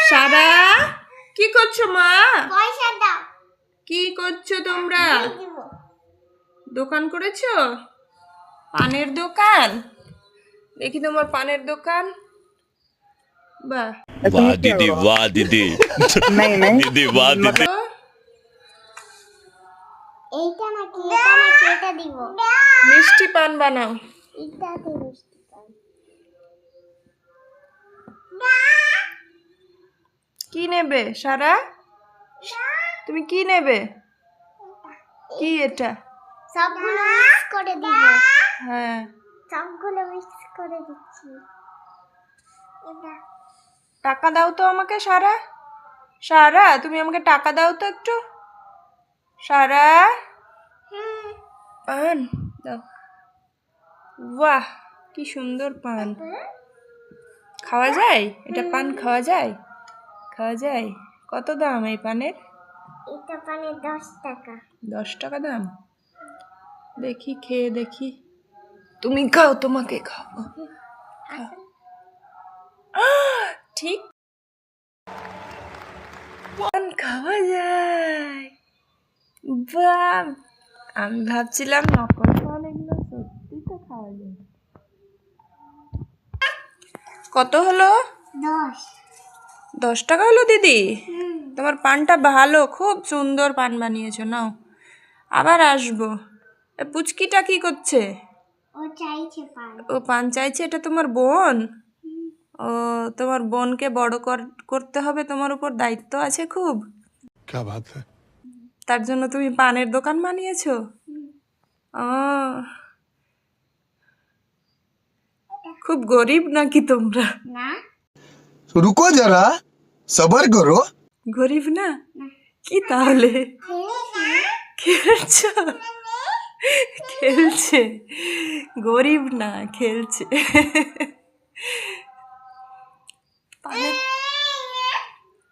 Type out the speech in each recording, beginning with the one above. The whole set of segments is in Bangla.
সারা কি করছো মা? পয়সা দাও। কি করছো তোমরা? দোকান করেছো? পানের দোকান? দেখি তোমার পানের দোকান। বাহ वाह दीदी वाह दीदी नहीं नहीं दीदी वाह दीदी এইটা নাকি এটা নাকি এটা দিব। মিষ্টি পান বানাও। এটাতে মিষ্টি পান। কি নেবে সারা? তুমি কি নেবে? কি এটা? সবগুলো মিক্স করে দিব। হ্যাঁ সবগুলো মিক্স করে দিচ্ছি। এটা টাকা দাও তো আমাকে সারা। সারা তুমি আমাকে টাকা দাও তো একটু। সারা পান দাও। বাহ কি সুন্দর পান। খাওয়া যায়? এটা পান খাওয়া যায়? খাওয়া যায়? কত দাম এই পানের? এটা পানে 10 টাকা। 10 টাকা দাম। দেখি খেয়ে দেখি। তুমি খাও, তোমাকে খাও। ঠিক পান খাওয়া যায়। বাহ আমি ভাবছিলাম নকল পান, এগুলো সত্যি তো খাওয়া যায়। কত হলো? 10। 10 টাকা হলো দিদি। তোমার পানটা ভালো, খুব সুন্দর পান বানিয়েছো। নাও আবার আসবো। পুচকিটা কি করছে? ও চাইছে পান। ও পান চাইছে। এটা তোমার বোন? ও তোমার বোনকে বড় করতে হবে, তোমার উপর দায়িত্ব আছে খুব। क्या बात है। তার জন্য তুমি পানের দোকান বানিয়েছো? ও খুব গরিব নাকি তোমরা? না रुको जरा सबर करो। গরিব না কি তাহলে? খেলছো? খেলছে। গরিব না, খেলছে। পানের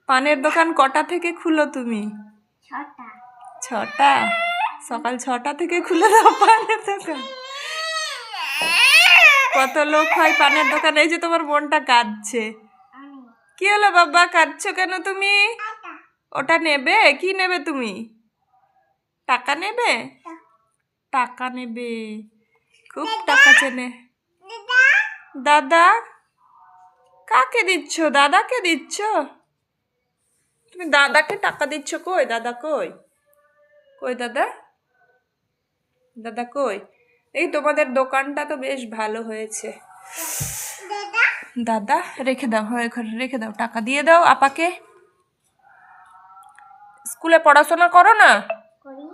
পানের দোকান কটা থেকে খুলো তুমি? 6টা। 6টা? সকাল 6টা থেকে খুলে দাও পানের দোকান। কত লোক হয় পানের দোকানে? এই যে তোমার বোনটা কাঁদছে। কি হলো বাবা, কাঁদছো কেন তুমি? ওটা নেবে? কি নেবে তুমি? টাকা নেবে? টাকা নেবে? খুব টাকা চেনে। দাদা? কাকে দিচ্ছ? দাদাকে দিচ্ছ? তুমি দাদাকে টাকা দিচ্ছ? কই দাদা, কই কই দাদা? দাদা কই? এই তোমাদের দোকানটা তো বেশ ভালো হয়েছে। দাদা রেখে দাও, হয় ঘরে রেখে দাও। টাকা দিয়ে দাও আপাকে। স্কুলে পড়াশোনা করো না? করি।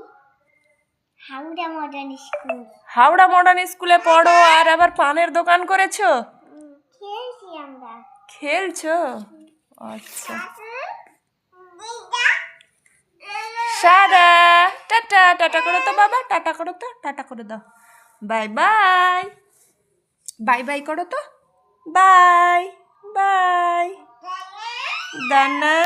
Howrah modern school. Howrah modern স্কুলে পড়ো আর আবার পানের দোকান করেছো? খেলছি আমরা। খেলছো? আচ্ছা। সারা টাটা। টাটা করো তো বাবা, টাটা করো তো, টাটা করে দাও। Bye bye. বাই বাই করো তো। Bye bye. দানা।